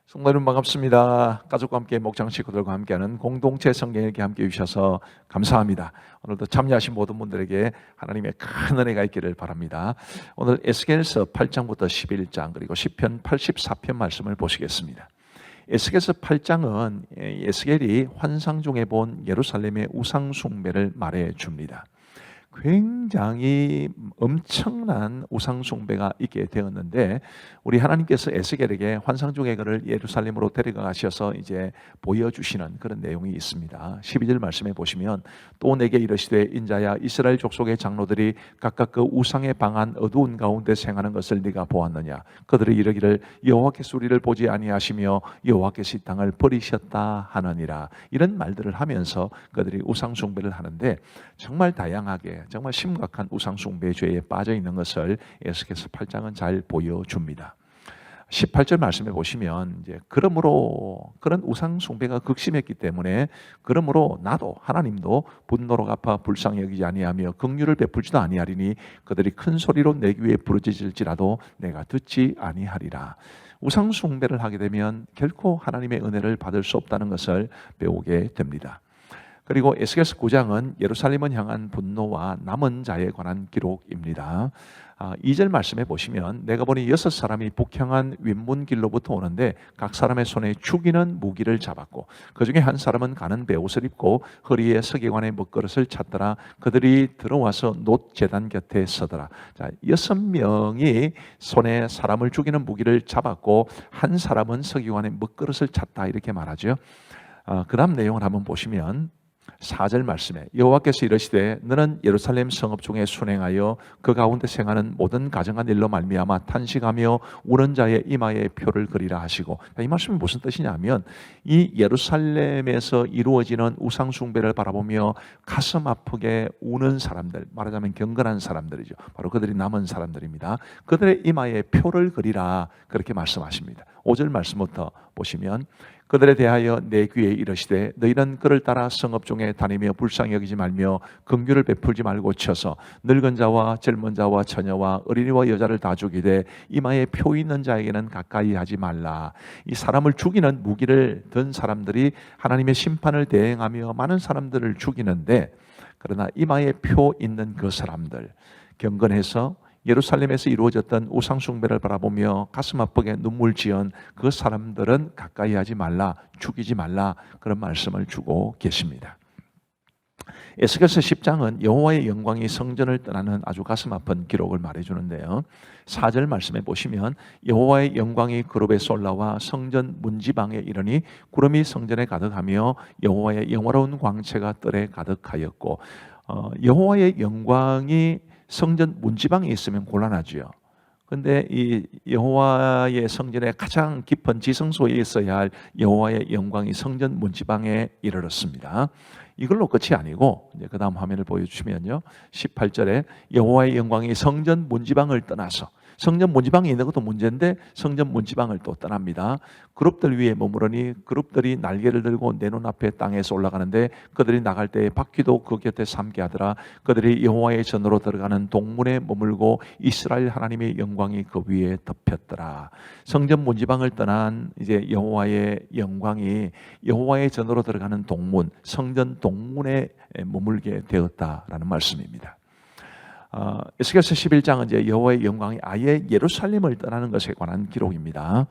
성도 여러분 반갑습니다. 가족과 함께 목장 식구들과 함께하는 공동체 성경 읽기 함께 해주셔서 감사합니다. 오늘도 참여하신 모든 분들에게 하나님의 큰 은혜가 있기를 바랍니다. 오늘 에스겔서 8장부터 11장 그리고 시편 84편 말씀을 보시겠습니다. 에스겔서 8장은 에스겔이 환상 중에 본 예루살렘의 우상 숭배를 말해 줍니다. 굉장히 엄청난 우상 숭배가 있게 되었는데 우리 하나님께서 에스겔에게 환상 중에 그를 예루살렘으로 데려가 가셔서 이제 보여주시는 그런 내용이 있습니다. 12절 말씀에 보시면 또 내게 이르시되 인자야 이스라엘 족속의 장로들이 각각 그 우상의 방한 어두운 가운데 생하는 것을 네가 보았느냐. 그들이 이르기를 여호와께서 우리를 보지 아니하시며 여호와께서 이 땅을 버리셨다 하느니라. 이런 말들을 하면서 그들이 우상 숭배를 하는데 정말 다양하게 정말 심각한 우상 숭배의 죄에 빠져 있는 것을 에스겔서 8장은 잘 보여줍니다. 18절 말씀해 보시면 이제 그러므로 그런 우상 숭배가 극심했기 때문에 그러므로 나도 하나님도 분노로 갚아 불쌍히 여기지 아니하며 긍휼을 베풀지도 아니하리니 그들이 큰 소리로 내 귀에 부르짖을지라도 내가 듣지 아니하리라. 우상 숭배를 하게 되면 결코 하나님의 은혜를 받을 수 없다는 것을 배우게 됩니다. 그리고 에스겔서 9장은 예루살렘을 향한 분노와 남은 자에 관한 기록입니다. 2절 말씀해 보시면 내가 보니 6사람이 북향한 윗문길로부터 오는데 각 사람의 손에 죽이는 무기를 잡았고 그 중에 한 사람은 가는 베옷을 입고 허리에 서기관의 먹그릇을 찼더라. 그들이 들어와서 놋 제단 곁에 서더라. 자, 6명이 손에 사람을 죽이는 무기를 잡았고 한 사람은 서기관의 먹그릇을 찼다 이렇게 말하죠. 그 다음 내용을 한번 보시면 4절 말씀에 여호와께서 이르시되 너는 예루살렘 성읍 중에 순행하여 그 가운데 생하는 모든 가정한 일로 말미암아 탄식하며 우는 자의 이마에 표를 그리라 하시고, 이 말씀이 무슨 뜻이냐면 이 예루살렘에서 이루어지는 우상 숭배를 바라보며 가슴 아프게 우는 사람들, 말하자면 경건한 사람들이죠. 바로 그들이 남은 사람들입니다. 그들의 이마에 표를 그리라 그렇게 말씀하십니다. 5절 말씀부터 보시면 그들에 대하여 내 귀에 이르시되 너희는 그를 따라 성읍 중에 다니며 불쌍히 여기지 말며 긍휼을 베풀지 말고 쳐서 늙은 자와 젊은 자와 처녀와 어린이와 여자를 다 죽이되 이마에 표 있는 자에게는 가까이 하지 말라. 이 사람을 죽이는 무기를 든 사람들이 하나님의 심판을 대행하며 많은 사람들을 죽이는데, 그러나 이마에 표 있는 그 사람들, 경건해서 예루살렘에서 이루어졌던 우상 숭배를 바라보며 가슴 아프게 눈물 지은 그 사람들은 가까이 하지 말라, 죽이지 말라, 그런 말씀을 주고 계십니다. 에스겔서 10장은 여호와의 영광이 성전을 떠나는 아주 가슴 아픈 기록을 말해주는데요. 4절 말씀에 보시면 여호와의 영광이 그룹에서 올라와 성전 문지방에 이르니 구름이 성전에 가득하며 여호와의 영화로운 광채가 뜰에 가득하였고, 여호와의 영광이 성전 문지방에 있으면 곤란하지요. 그런데 이 여호와의 성전의 가장 깊은 지성소에 있어야 할 여호와의 영광이 성전 문지방에 이르렀습니다. 이걸로 끝이 아니고 이제 그 다음 화면을 보여주시면요, 18절에 여호와의 영광이 성전 문지방을 떠나서, 성전 문지방에 있는 것도 문제인데 성전 문지방을 또 떠납니다. 그룹들 위에 머무르니 그룹들이 날개를 들고 내 눈앞에 땅에서 올라가는데 그들이 나갈 때에 바퀴도 그 곁에 삼게 하더라. 그들이 여호와의 전으로 들어가는 동문에 머물고 이스라엘 하나님의 영광이 그 위에 덮였더라. 성전 문지방을 떠난 이제 여호와의 영광이 여호와의 전으로 들어가는 동문, 성전 동문에 머물게 되었다라는 말씀입니다. 에스겔서 11장은 이제 여호와의 영광이 아예 예루살렘을 떠나는 것에 관한 기록입니다.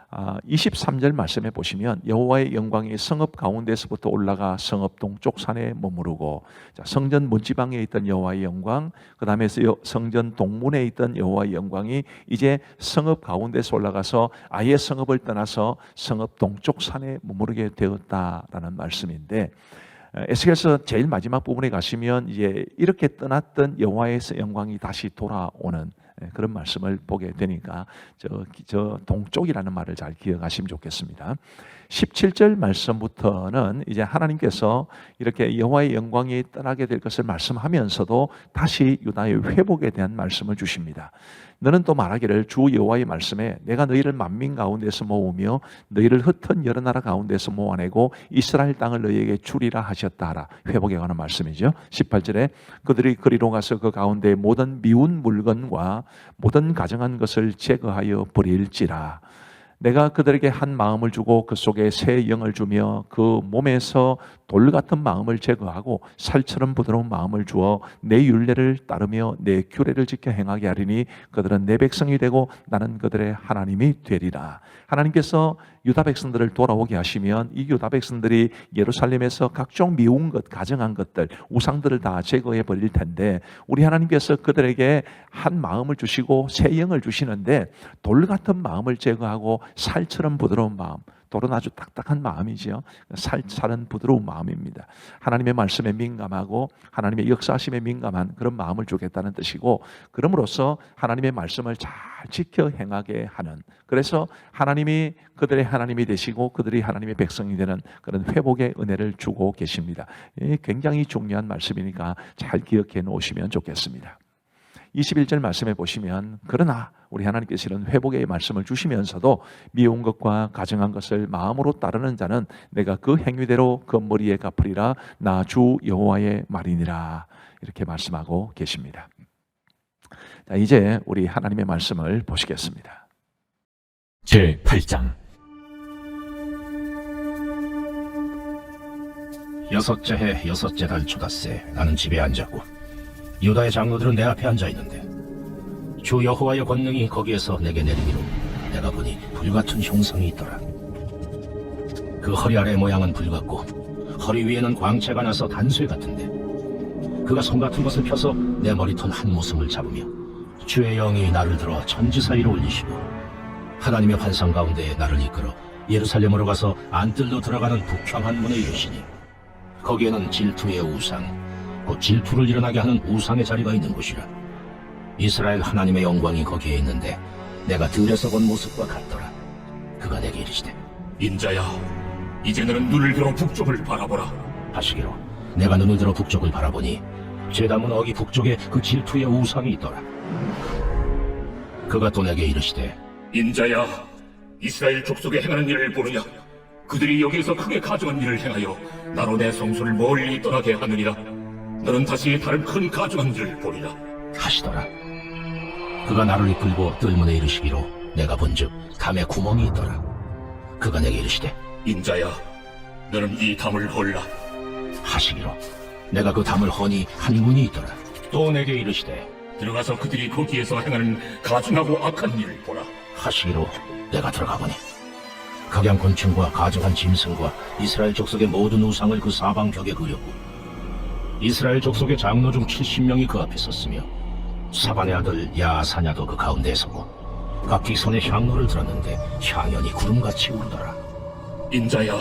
23절 말씀에 보시면 여호와의 영광이 성읍 가운데서부터 올라가 성읍 동쪽 산에 머무르고, 성전 문지방에 있던 여호와의 영광, 그 다음에 성전 동문에 있던 여호와의 영광이 이제 성읍 가운데서 올라가서 아예 성읍을 떠나서 성읍 동쪽 산에 머무르게 되었다라는 말씀인데, 에스겔서 제일 마지막 부분에 가시면 이제 이렇게 떠났던 여호와의 영광이 다시 돌아오는 그런 말씀을 보게 되니까 저 동쪽이라는 말을 잘 기억하시면 좋겠습니다. 17절 말씀부터는 이제 하나님께서 이렇게 여호와의 영광이 떠나게 될 것을 말씀하면서도 다시 유다의 회복에 대한 말씀을 주십니다. 너는 또 말하기를 주 여호와의 말씀에 내가 너희를 만민 가운데서 모으며 너희를 흩은 여러 나라 가운데서 모아내고 이스라엘 땅을 너희에게 주리라 하셨다 하라. 회복에 관한 말씀이죠. 18절에 그들이 그리로 가서 그 가운데 모든 미운 물건과 모든 가정한 것을 제거하여 버릴지라. 내가 그들에게 한 마음을 주고 그 속에 새 영을 주며 그 몸에서 돌 같은 마음을 제거하고 살처럼 부드러운 마음을 주어 내 율례를 따르며 내 규례를 지켜 행하게 하리니 그들은 내 백성이 되고 나는 그들의 하나님이 되리라. 하나님께서 유다 백성들을 돌아오게 하시면 이 유다 백성들이 예루살렘에서 각종 미운 것, 가증한 것들, 우상들을 다 제거해 버릴 텐데 우리 하나님께서 그들에게 한 마음을 주시고 새 영을 주시는데 돌 같은 마음을 제거하고 살처럼 부드러운 마음, 돌은 아주 딱딱한 마음이지요. 살은 부드러운 마음입니다. 하나님의 말씀에 민감하고 하나님의 역사하심에 민감한 그런 마음을 주겠다는 뜻이고, 그럼으로써 하나님의 말씀을 잘 지켜 행하게 하는, 그래서 하나님이 그들의 하나님이 되시고 그들이 하나님의 백성이 되는 그런 회복의 은혜를 주고 계십니다. 굉장히 중요한 말씀이니까 잘 기억해 놓으시면 좋겠습니다. 21절 말씀에 보시면 그러나 우리 하나님께서 이런 회복의 말씀을 주시면서도 미운 것과 가증한 것을 마음으로 따르는 자는 내가 그 행위대로 그 머리에 갚으리라. 나 주 여호와의 말이니라. 이렇게 말씀하고 계십니다. 자, 이제 우리 하나님의 말씀을 보시겠습니다. 제8장 여섯째 해 여섯째 달 초닷새 나는 집에 앉았고 유다의 장로들은 내 앞에 앉아 있는데 주 여호와의 권능이 거기에서 내게 내리기로 내가 보니 불같은 형상이 있더라. 그 허리 아래 모양은 불같고 허리 위에는 광채가 나서 단쇠 같은데 그가 손 같은 것을 펴서 내 머리털 한 모승을 잡으며 주의 영이 나를 들어 천지 사이로 올리시고 하나님의 환상 가운데 나를 이끌어 예루살렘으로 가서 안뜰로 들어가는 북향한 문에 이르시니 거기에는 질투의 우상 곧 질투를 일어나게 하는 우상의 자리가 있는 곳이라. 이스라엘 하나님의 영광이 거기에 있는데 내가 들에서 본 모습과 같더라. 그가 내게 이르시되 인자야, 이제 너는 눈을 들어 북쪽을 바라보라 하시기로 내가 눈을 들어 북쪽을 바라보니 제다문 어기 북쪽에 그 질투의 우상이 있더라. 그가 또 내게 이르시되 인자야, 이스라엘 족속에 행하는 일을 보느냐? 그들이 여기에서 크게 가증한 일을 행하여 나로 내 성소를 멀리 떠나게 하느니라. 너는 다시 다른 큰 가증한 일을 보리라 하시더라. 그가 나를 이끌고 뜰문에 이르시기로 내가 본즉 담에 구멍이 있더라. 그가 내게 이르시되 인자야, 너는 이 담을 헐라 하시기로 내가 그 담을 허니 한 문이 있더라. 또 내게 이르시되 들어가서 그들이 거기에서 행하는 가증하고 악한 일을 보라 하시기로 내가 들어가 보니 각양곤충과 가증한 짐승과 이스라엘 족속의 모든 우상을 그 사방 벽에 그렸고 이스라엘 족속의 장로 중 70명이 그 앞에 섰으며 사반의 아들 야사냐도 그 가운데에 서고 각기 손에 향로를 들었는데 향연이 구름같이 오르더라. 인자야,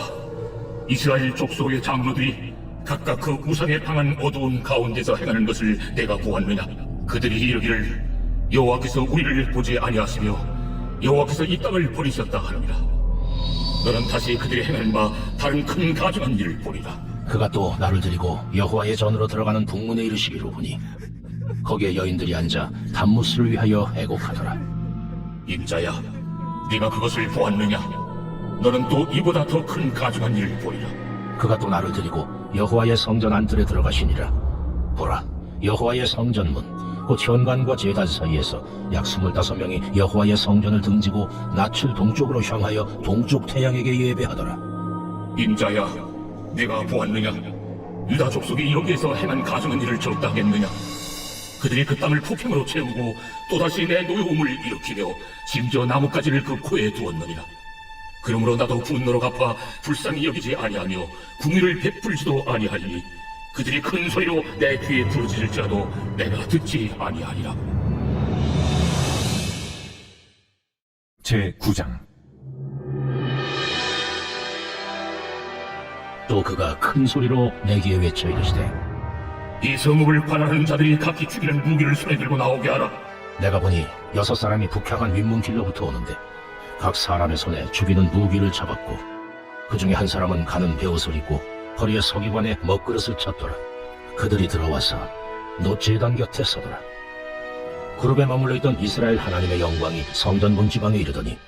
이스라엘 족속의 장로들이 각각 그 우상에 당한 어두운 가운데서 행하는 것을 내가 보았느냐? 그들이 이르기를 여호와께서 우리를 보지 아니하시며 여호와께서 이 땅을 버리셨다 하느니라. 너는 다시 그들이 행하는 바 다른 큰 가증한 일을 보리라. 그가 또 나를 데리고 여호와의 전으로 들어가는 북문에 이르시기로 보니 거기에 여인들이 앉아 단무스를 위하여 애곡하더라. 인자야, 네가 그것을 보았느냐? 너는 또 이보다 더 큰 가증한 일을 보리라. 그가 또 나를 데리고 여호와의 성전 안뜰에 들어가시니라. 보라, 여호와의 성전문 곧 현관과 제단 사이에서 약 25명이 여호와의 성전을 등지고 낯을 동쪽으로 향하여 동쪽 태양에게 예배하더라. 인자야, 네가 보았느냐? 유다 족속이 여기에서 행한 가증한 일을 적다 하겠느냐? 그들이 그 땅을 폭행으로 채우고 또다시 내 노여움을 일으키며 심지어 나뭇가지를 그 코에 두었느니라. 그러므로 나도 분노로 갚아 불쌍히 여기지 아니하며 궁의를 베풀지도 아니하리니 그들이 큰 소리로 내 귀에 부르짖을지라도 내가 듣지 아니하리라. 제9장 또 그가 큰 소리로 내 귀에 외쳐 이르시되 이 성읍을 관할하는 자들이 각기 죽이는 무기를 손에 들고 나오게 하라. 내가 보니 6사람이 북향한 윗문길로부터 오는데 각 사람의 손에 죽이는 무기를 잡았고 그 중에 한 사람은 가는 베옷을 입고 허리에 서기관에 먹그릇을 쳤더라. 그들이 들어와서 노제단 곁에 서더라. 그룹에 머물러 있던 이스라엘 하나님의 영광이 성전 문지방에 이르더니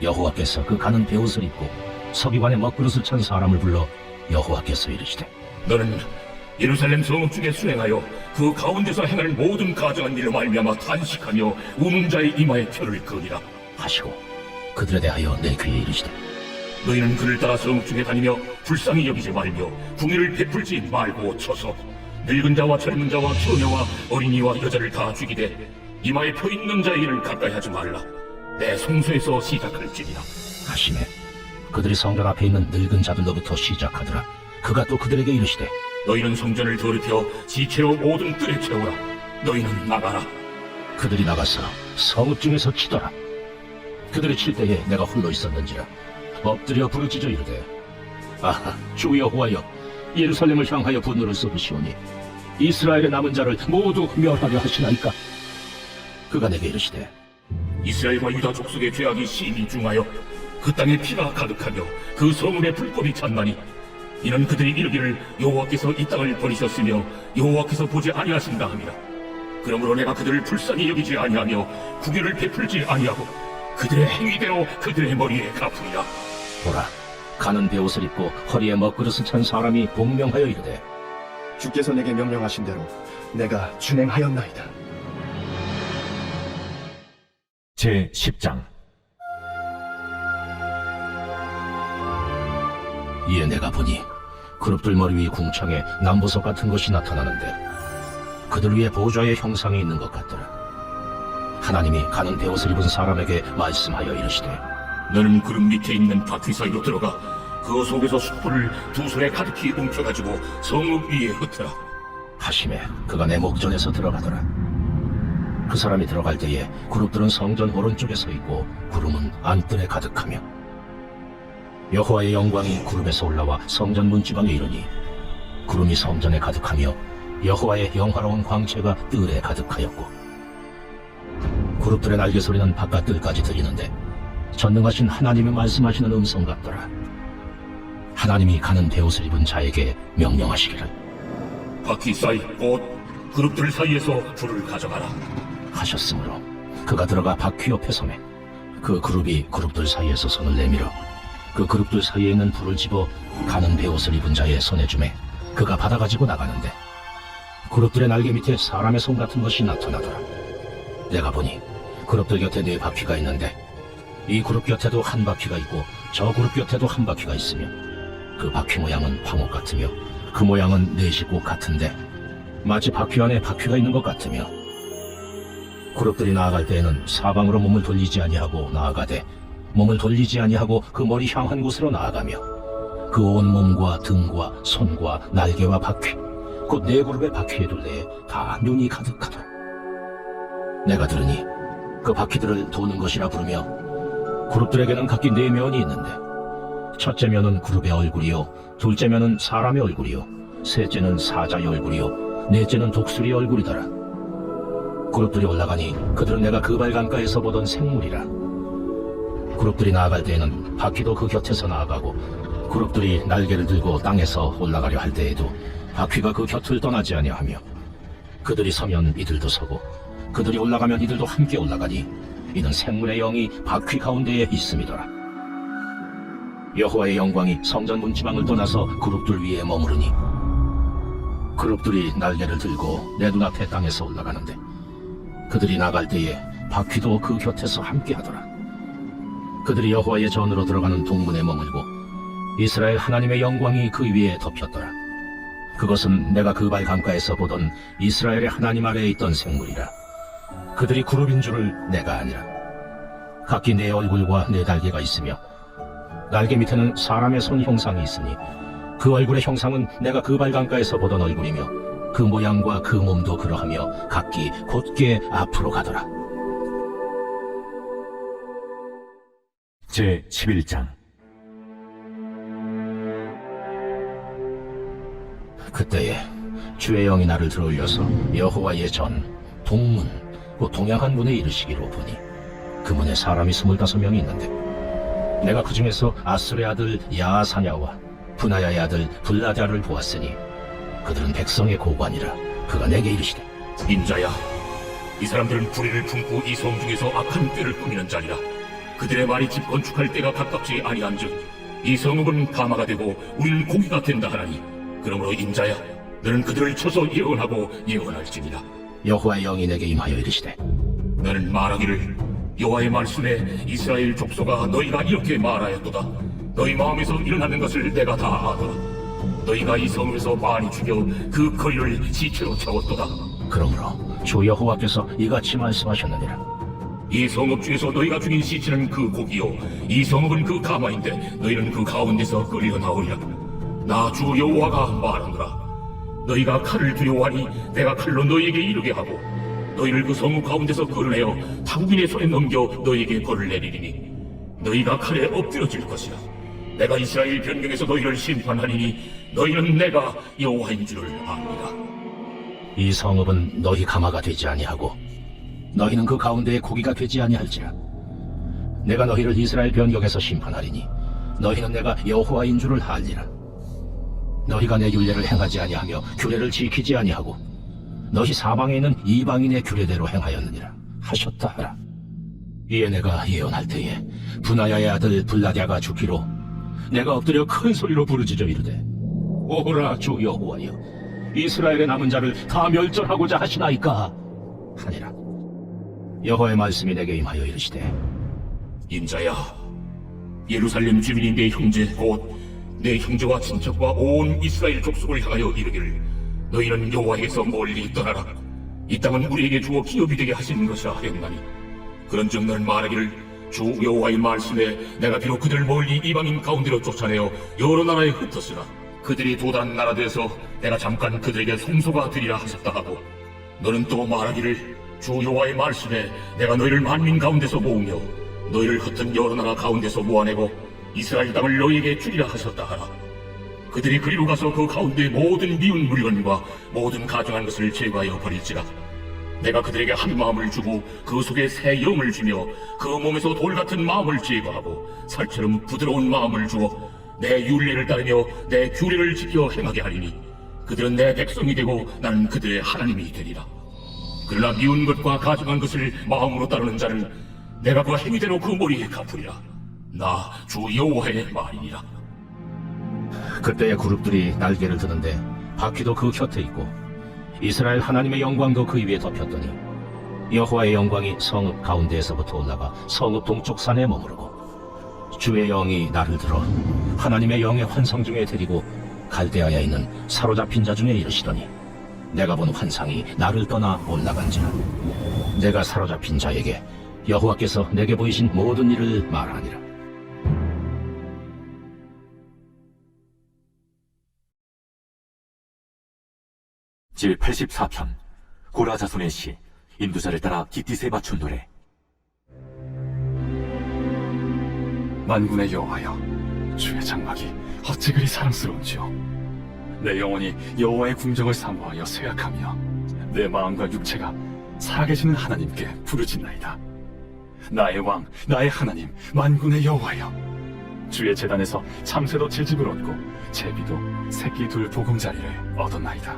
여호와께서 그 가는 베옷을 입고 서기관에 먹그릇을 찬 사람을 불러 여호와께서 이르시되 너는 예루살렘 성읍 중에 수행하여 그 가운데서 행하는 모든 가증한 일로 말미암아 탄식하며 우는 자의 이마에 표를 그으리라 하시고 그들에 대하여 내 귀에 이르시되 너희는 그를 따라 성읍 중에 다니며 불쌍히 여기지 말며 궁의를 베풀지 말고 쳐서 늙은 자와 젊은 자와 처녀와 어린이와 여자를 다 죽이되 이마에 표 있는 자의 일을 가까이 하지 말라. 내 성소에서 시작할지니라. 하시매 그들이 성전 앞에 있는 늙은 자들로부터 시작하더라. 그가 또 그들에게 이르시되 너희는 성전을 더럽혀 지체로 모든 뜰에 채우라. 너희는 나가라. 그들이 나가서 성읍 중에서 치더라. 그들이 칠 때에 내가 홀로 있었는지라 엎드려 부르짖어 이르되 아하 주 여호와여 예루살렘을 향하여 분노를 쏟으시오니 이스라엘의 남은 자를 모두 멸하려 하시나이까. 그가 내게 이르시되 이스라엘과 유다 족속의 죄악이 심히 중하여 그 땅에 피가 가득하며 그 성읍에 불법이 찬나니 이는 그들이 이르기를 여호와께서 이 땅을 버리셨으며 여호와께서 보지 아니하신다 함이라. 그러므로 내가 그들을 불쌍히 여기지 아니하며 국유를 베풀지 아니하고 그들의 행위대로 그들의 머리에 갚으리라. 보라 가는 베옷을 입고 허리에 먹그릇을 찬 사람이 복명하여 이르되 주께서 내게 명령하신 대로 내가 준행하였나이다. 제 10장. 이에 내가 보니 그룹들 머리 위 궁창에 남보석 같은 것이 나타나는데 그들 위에 보좌의 형상이 있는 것 같더라. 하나님이 가는 베옷을 입은 사람에게 말씀하여 이르시되 너는 구름 밑에 있는 바퀴 사이로 들어가 그 속에서 숯불을 두 손에 가득히 움켜가지고 성읍 위에 흩어라. 하심에 그가 내 목전에서 들어가더라. 그 사람이 들어갈 때에 그룹들은 성전 오른쪽에 서 있고 구름은 안뜰에 가득하며 여호와의 영광이 구름에서 올라와 성전 문지방에 이르니 구름이 성전에 가득하며 여호와의 영화로운 광채가 뜰에 가득하였고 그룹들의 날개 소리는 바깥 뜰까지 들리는데 전능하신 하나님이 말씀하시는 음성 같더라. 하나님이 가는 베옷을 입은 자에게 명령하시기를 바퀴 사이 곧 그룹들 사이에서 불을 가져가라. 하셨으므로 그가 들어가 바퀴 옆에 서매 그 그룹이 그룹들 사이에서 손을 내밀어 그 그룹들 사이에 있는 불을 집어 가는 베옷을 입은 자의 손에 주매 그가 받아가지고 나가는데 그룹들의 날개 밑에 사람의 손 같은 것이 나타나더라. 내가 보니 그룹들 곁에 네 바퀴가 있는데 이 그룹 곁에도 한 바퀴가 있고 저 그룹 곁에도 한 바퀴가 있으며 그 바퀴 모양은 황옥 같으며 그 모양은 넷이 꼭 같은데 마치 바퀴 안에 바퀴가 있는 것 같으며 그룹들이 나아갈 때에는 사방으로 몸을 돌리지 아니하고 나아가되 몸을 돌리지 아니하고 그 머리 향한 곳으로 나아가며 그 온 몸과 등과 손과 날개와 바퀴 곧 네 그룹의 바퀴의 둘레에 다 눈이 가득하더라. 내가 들으니 그 바퀴들을 도는 것이라 부르며 그룹들에게는 각기 네 면이 있는데 첫째 면은 그룹의 얼굴이요 둘째 면은 사람의 얼굴이요 셋째는 사자의 얼굴이요 넷째는 독수리의 얼굴이더라. 그룹들이 올라가니 그들은 내가 그발 강가에서 보던 생물이라. 그룹들이 나아갈 때에는 바퀴도 그 곁에서 나아가고 그룹들이 날개를 들고 땅에서 올라가려 할 때에도 바퀴가 그 곁을 떠나지 아니하며 그들이 서면 이들도 서고 그들이 올라가면 이들도 함께 올라가니 이는 생물의 영이 바퀴 가운데에 있음이더라. 여호와의 영광이 성전 문지방을 떠나서 그룹들 위에 머무르니 그룹들이 날개를 들고 내 눈앞에 땅에서 올라가는데 그들이 나갈 때에 바퀴도 그 곁에서 함께 하더라. 그들이 여호와의 전으로 들어가는 동문에 머물고 이스라엘 하나님의 영광이 그 위에 덮였더라. 그것은 내가 그발 강가에서 보던 이스라엘의 하나님 아래에 있던 생물이라. 그들이 그룹인 줄을 내가 아니라. 각기 네 얼굴과 네 날개가 있으며 날개 밑에는 사람의 손 형상이 있으니 그 얼굴의 형상은 내가 그발 강가에서 보던 얼굴이며 그 모양과 그 몸도 그러하며 각기 곧게 앞으로 가더라. 제 11장. 그때에 주의 영이 나를 들어올려서 여호와의 전 동문 곧 동양한 문에 이르시기로 보니 그 문에 사람이 25명이 있는데 내가 그 중에서 아술의 아들 야사냐와 분하야의 아들 블라다를 보았으니 그들은 백성의 고관이라. 그가 내게 이르시되 인자야, 이 사람들은 불의를 품고 이 성 중에서 악한 꾀를 꾸미는 자리라. 그들의 말이 집 건축할 때가 가깝지 아니한즉 이 성읍은 가마가 되고 우리는 고기가 된다 하나니 그러므로 인자야, 너는 그들을 쳐서 예언하고 예언할지니라. 여호와의 영이 내게 임하여 이르시되 너는 말하기를 여호와의 말씀에 이스라엘 족속아 너희가 이렇게 말하였도다. 너희 마음에서 일어나는 것을 내가 다 아노라. 너희가 이 성읍에서 많이 죽여 그 거리를 시체로 채웠도다. 그러므로 주 여호와께서 이같이 말씀하셨느니라. 이 성읍 중에서 너희가 죽인 시체는 그 고기요 이 성읍은 그 가마인데 너희는 그 가운데서 끌려 나오리라. 나 주 여호와가 말하노라. 너희가 칼을 두려워하니 내가 칼로 너희에게 이르게 하고 너희를 그 성읍 가운데서 끌어내어 타국인의 손에 넘겨 너희에게 벌을 내리리니 너희가 칼에 엎드려질 것이라. 내가 이스라엘 변경에서 너희를 심판하리니 너희는 내가 여호와인 줄을 압니다. 이 성읍은 너희 가마가 되지 아니하고 너희는 그 가운데의 고기가 되지 아니할지라. 내가 너희를 이스라엘 변경에서 심판하리니 너희는 내가 여호와인 줄을 알리라. 너희가 내 율례를 행하지 아니하며 규례를 지키지 아니하고 너희 사방에 있는 이방인의 규례대로 행하였느니라 하셨다 하라. 이에 내가 예언할 때에 분하야의 아들 블라랴가 죽기로 내가 엎드려 큰 소리로 부르짖어 이르되 오라 주 여호와여 이스라엘의 남은 자를 다 멸절하고자 하시나이까 하니라. 여호와의 말씀이 내게 임하여 이르시되 인자야, 예루살렘 주민인 내 형제 곧 내 형제와 친척과 온 이스라엘 족속을 향하여 이르기를 너희는 여호와에게서 멀리 떠나라. 이 땅은 우리에게 주어 기업이 되게 하시는 것이라 하였나니 그런즉 너는 말하기를 주 여호와의 말씀에 내가 비록 그들을 멀리 이방인 가운데로 쫓아내어 여러 나라에 흩었으나 그들이 도단 나라 되어서 내가 잠깐 그들에게 송소가 되리라 하셨다 하고 너는 또 말하기를 주 여호와의 말씀에 내가 너희를 만민 가운데서 모으며 너희를 흩은 여러 나라 가운데서 모아내고 이스라엘 땅을 너희에게 주리라 하셨다 하라. 그들이 그리로 가서 그 가운데 모든 미운 물건과 모든 가증한 것을 제거하여 버릴지라. 내가 그들에게 한 마음을 주고 그 속에 새 영을 주며 그 몸에서 돌 같은 마음을 제거하고 살처럼 부드러운 마음을 주어 내 율례를 따르며 내 규례를 지켜 행하게 하리니 그들은 내 백성이 되고 나는 그들의 하나님이 되리라. 그러나 미운 것과 가증한 것을 마음으로 따르는 자는 내가 그 행위대로 그 머리에 갚으리라. 나 주 여호와의 말이니라. 그때의 그룹들이 날개를 드는데 바퀴도 그 곁에 있고 이스라엘 하나님의 영광도 그 위에 덮였더니 여호와의 영광이 성읍 가운데에서부터 올라가 성읍 동쪽 산에 머무르고 주의 영이 나를 들어 하나님의 영의 환상 중에 데리고 갈대아에 있는 사로잡힌 자 중에 이르시더니 내가 본 환상이 나를 떠나 올라간지라. 내가 사로잡힌 자에게 여호와께서 내게 보이신 모든 일을 말하니라. 제 84편 고라 자손의 시 인도자를 따라 기띠스에 맞춘 노래. 만군의 여호와여, 주의 장막이 어찌 그리 사랑스러운지요. 내 영혼이 여호와의 궁정을 사모하여 쇠약하며 내 마음과 육체가 살아계시는 하나님께 부르짖나이다. 나의 왕, 나의 하나님, 만군의 여호와여, 주의 제단에서 참새도 채집을 얻고 제비도 새끼 둘 보금자리를 얻었나이다.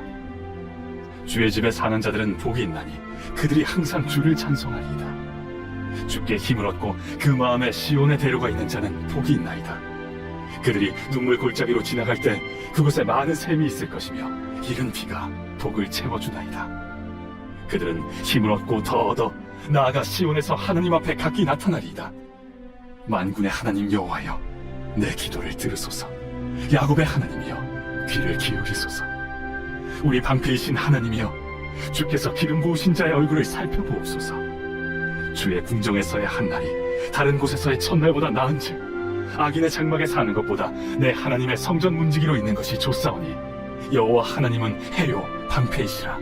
주의 집에 사는 자들은 복이 있나니 그들이 항상 주를 찬송하리이다. 주께 힘을 얻고 그 마음에 시온의 대로가 있는 자는 복이 있나이다. 그들이 눈물 골짜기로 지나갈 때 그곳에 많은 샘이 있을 것이며 이른 비가 복을 채워주나이다. 그들은 힘을 얻고 더 얻어 나아가 시온에서 하나님 앞에 각기 나타나리이다. 만군의 하나님 여호와여, 내 기도를 들으소서. 야곱의 하나님이여, 귀를 기울이소서. 우리 방패이신 하나님이여, 주께서 기름 부으신 자의 얼굴을 살펴보옵소서. 주의 궁정에서의 한날이 다른 곳에서의 첫날보다 나은즉 악인의 장막에 사는 것보다 내 하나님의 성전 문지기로 있는 것이 좋사오니 여호와 하나님은 해요 방패이시라.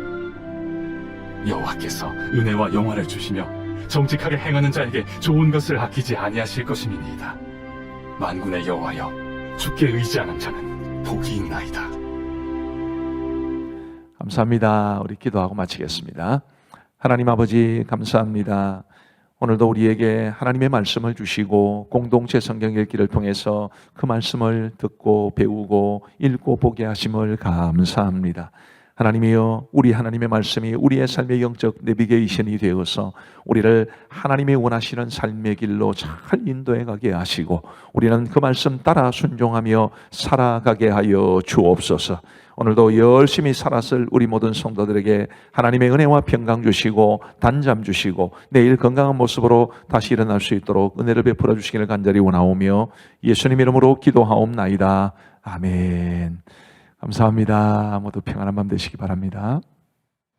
여호와께서 은혜와 영화를 주시며 정직하게 행하는 자에게 좋은 것을 아끼지 아니하실 것임이니이다. 만군의 여호와여, 주께 의지하는 자는 복이 있나이다. 감사합니다. 우리 기도하고 마치겠습니다. 하나님 아버지 감사합니다. 오늘도 우리에게 하나님의 말씀을 주시고 공동체 성경 읽기를 통해서 그 말씀을 듣고 배우고 읽고 보게 하심을 감사합니다. 하나님이여, 우리 하나님의 말씀이 우리의 삶의 영적 내비게이션이 되어서 우리를 하나님이 원하시는 삶의 길로 잘 인도해 가게 하시고 우리는 그 말씀 따라 순종하며 살아가게 하여 주옵소서. 오늘도 열심히 살았을 우리 모든 성도들에게 하나님의 은혜와 평강 주시고 단잠 주시고 내일 건강한 모습으로 다시 일어날 수 있도록 은혜를 베풀어 주시기를 간절히 원하오며 예수님 이름으로 기도하옵나이다. 아멘. 감사합니다. 모두 평안한 밤 되시기 바랍니다.